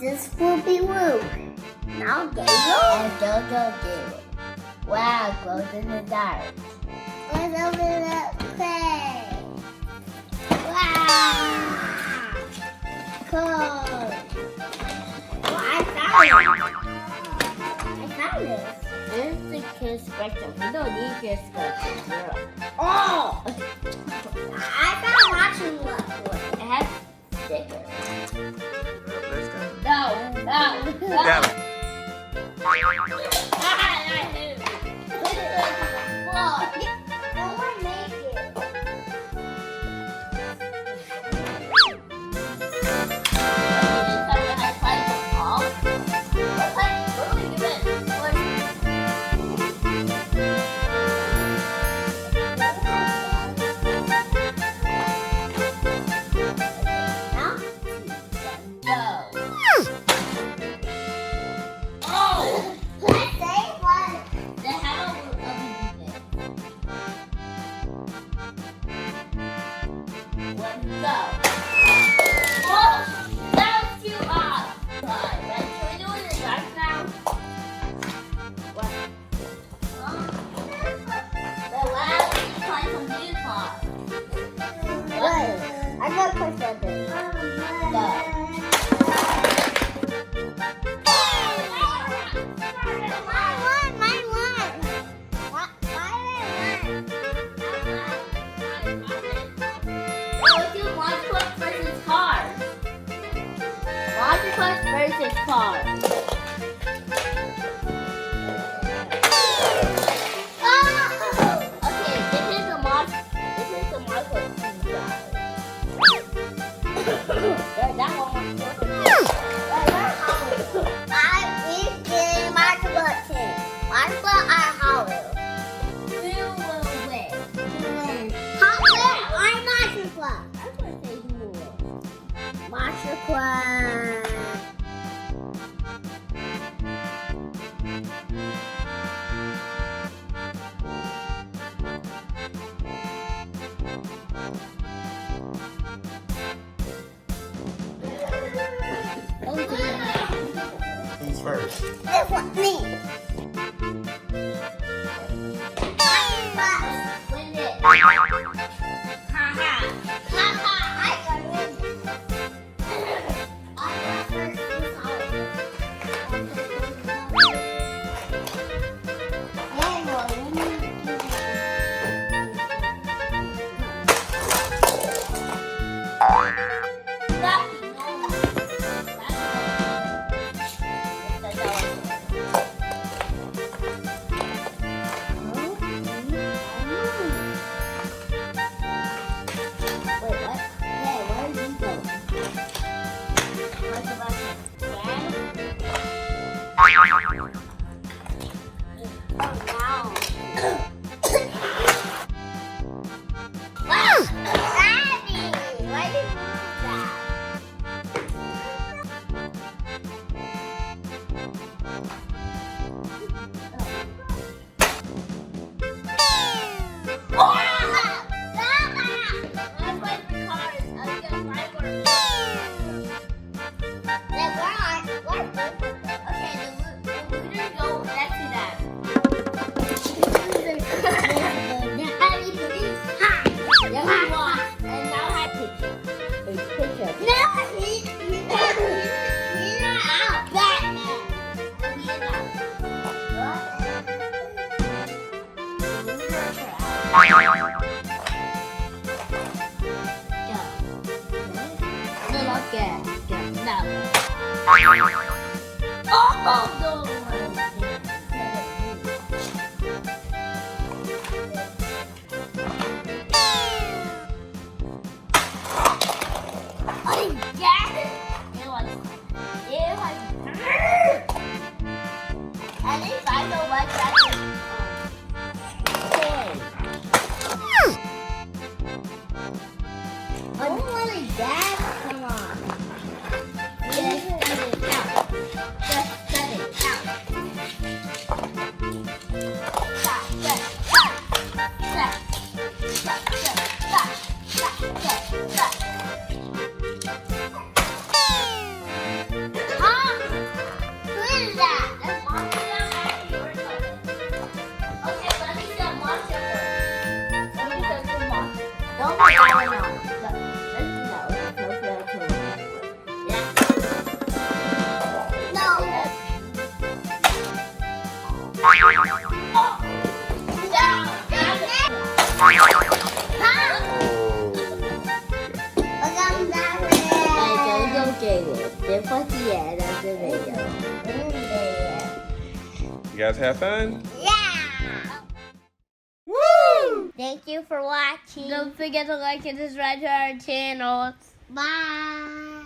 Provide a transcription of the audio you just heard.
This will be Luke. Now Gabriel. And Jojo Gabriel. Wow, glows in the dark. Let's open it up quick. Wow. Cool. Oh, I found it. This is the kid spectrum. We don't need kid spectrum. Oh! I found watching one. It has stickers. Let's go. No. Yeah. I got to push that thing. Monstrous versus cars. Okay, this is the monstrous side. That one was Who will win? I'm gonna say who will win. Monster Club. Who's first? This one's me. Win it. Haha. I got it. I got first this out. Come on. Just 7 count. before the end of the video. You guys have fun? Yeah. Woo! Thank you for watching. Don't forget to like and subscribe to our channel. Bye.